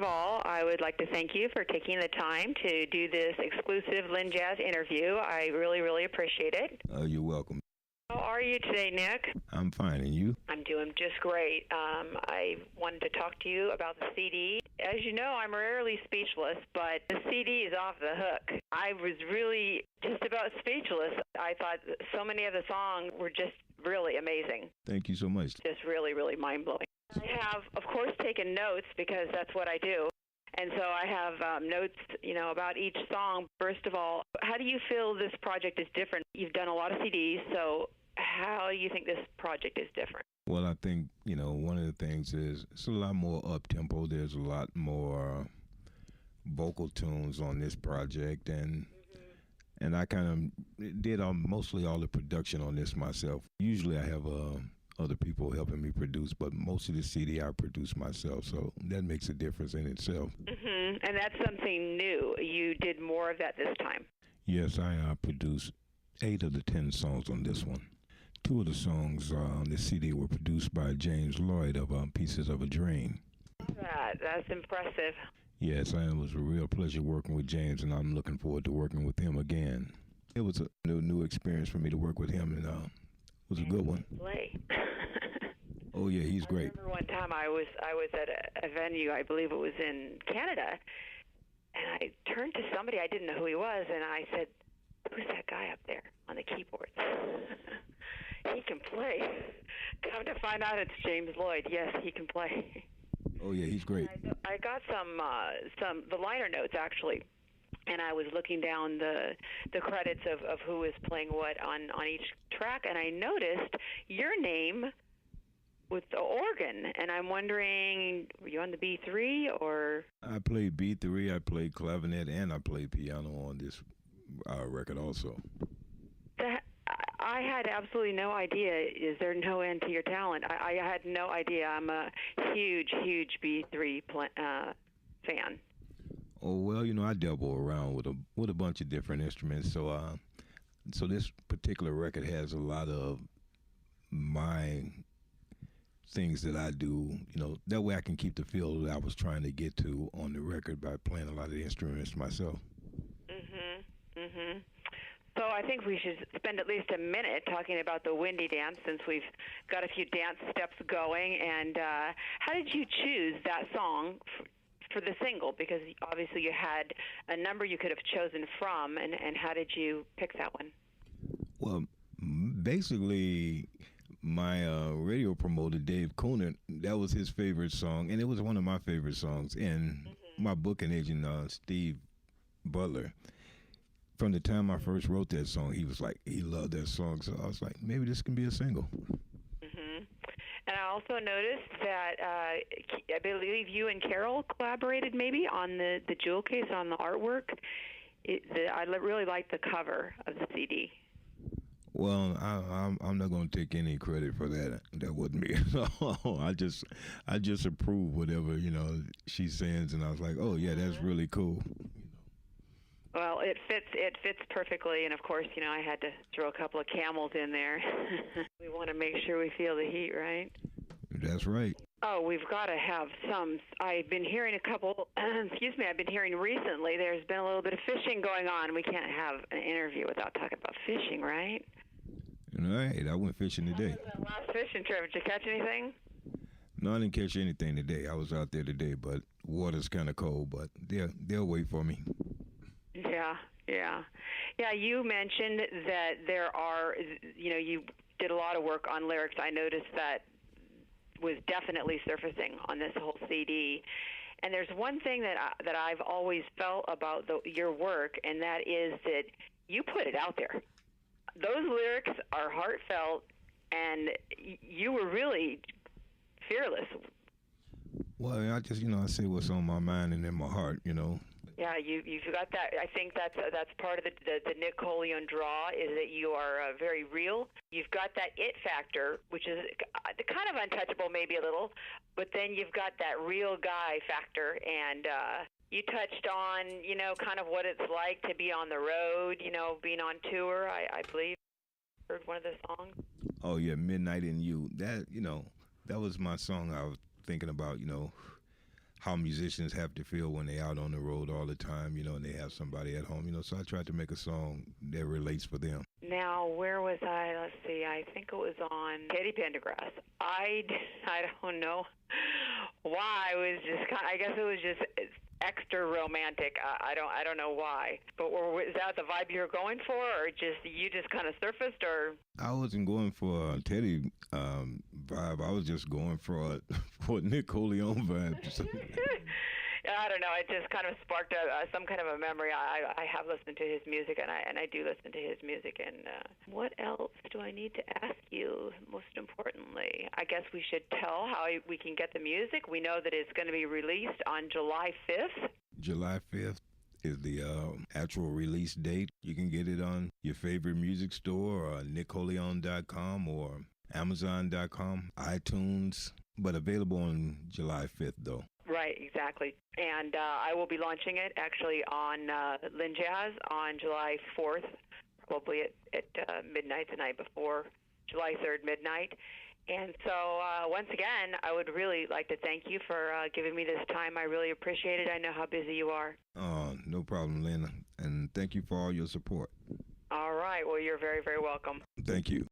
of all, I would like to thank you for taking the time to do this exclusive LynnJaZZ interview. I really, really appreciate it. You're welcome. How are you today, Nick? I'm fine, and you? I'm doing just great. I wanted to talk to you about the CD. As you know, I'm rarely speechless, but the CD is off the hook. I was really just about speechless. I thought so many of the songs were just really amazing. Thank you so much. Just really, really mind-blowing. I have, of course, taken notes because that's what I do. And so I have notes, about each song. First of all, how do you feel this project is different? You've done a lot of CDs, so how do you think this project is different? Well, I think, one of the things is it's a lot more up-tempo. There's a lot more vocal tunes on this project, and I kind of did mostly all the production on this myself. Usually I have other people helping me produce, but most of the CD I produce myself, so that makes a difference in itself. And that's something new. You did more of that this time. Yes, I produced 8 of the 10 songs on this one. 2 of the songs on the CD were produced by James Lloyd of Pieces of a Dream. That's impressive. Yes, it was a real pleasure working with James, and I'm looking forward to working with him again. It was a new experience for me to work with him, and it was a good one. Play. Oh yeah, he's great. I remember one time I was at a venue, I believe it was in Canada, and I turned to somebody, I didn't know who he was, and I said, "Who's that guy up there on the keyboard?" He can play. Come to find out, it's James Lloyd. Yes, he can play. Oh yeah, he's great. I got the liner notes actually, and I was looking down the credits of who was playing what on each track, and I noticed your name with the organ, and I'm wondering, were you on the B3 or? I played B3, I played clavinet, and I played piano on this record also. I had absolutely no idea. Is there no end to your talent? I had no idea. I'm a huge B3 fan. Oh well, I dabble around with a bunch of different instruments. So this particular record has a lot of my things that I do. That way I can keep the feel that I was trying to get to on the record by playing a lot of the instruments myself. So I think we should spend at least a minute talking about the Windy Dance, since we've got a few dance steps going. And how did you choose that song for the single? Because obviously you had a number you could have chosen from, and how did you pick that one? Well, basically, my radio promoter, Dave Coonan, that was his favorite song, and it was one of my favorite songs. And my booking agent, Steve Butler, from the time I first wrote that song, he was like, he loved that song. So I was like, maybe this can be a single. And I also noticed that I believe you and Carol collaborated maybe on the jewel case, on the artwork. I really like the cover of the CD. Well, I'm not going to take any credit for that. That wasn't me. I just approve whatever she sends, and I was like, oh yeah, that's really cool. Well, it fits perfectly, and of course, I had to throw a couple of camels in there. We want to make sure we feel the heat, right? That's right. Oh, we've got to have some. I've been hearing a couple. I've been hearing recently. There's been a little bit of fishing going on. We can't have an interview without talking about fishing, right? Right. I went fishing today. How was that last fishing trip? Did you catch anything? No, I didn't catch anything today. I was out there today, but water's kind of cold. But they'll wait for me. Yeah, you mentioned that there are, you did a lot of work on lyrics. I noticed that was definitely surfacing on this whole CD. And there's one thing that I've always felt about your work, and that is that you put it out there. Those lyrics are heartfelt, and you were really fearless. Well, I just, I say what's on my mind and in my heart, Yeah, you've got that. I think that's part of the Nick Colionne draw, is that you are very real. You've got that it factor, which is kind of untouchable maybe a little, but then you've got that real guy factor, and you touched on, kind of what it's like to be on the road, being on tour, I believe. Heard one of the songs? Oh, yeah, Midnight in You. That, that was my song I was thinking about, how musicians have to feel when they're out on the road all the time, and they have somebody at home, so I tried to make a song that relates for them. Now, where was I? Let's see. I think it was on Teddy Pendergrass. I don't know why. It was just, I guess it was just extra romantic. I don't know why. But is that the vibe you were going for, or you just kind of surfaced, or? I wasn't going for a Teddy vibe. I was just going for a Nick Colionne vibe. I don't know. It just kind of sparked some kind of a memory. I have listened to his music, and I do listen to his music. And what else do I need to ask you? Most importantly, I guess we should tell how we can get the music. We know that it's going to be released on July 5th. July 5th is the actual release date. You can get it on your favorite music store, or nickcolionne.com or amazon.com, iTunes, but available on July 5th, though. Right, exactly. And I will be launching it actually on LynnJaZZ on July 4th, probably at midnight the night before, July 3rd, midnight. And so once again, I would really like to thank you for giving me this time. I really appreciate it. I know how busy you are. No problem, Lynn. And thank you for all your support. All right. Well, you're very, very welcome. Thank you.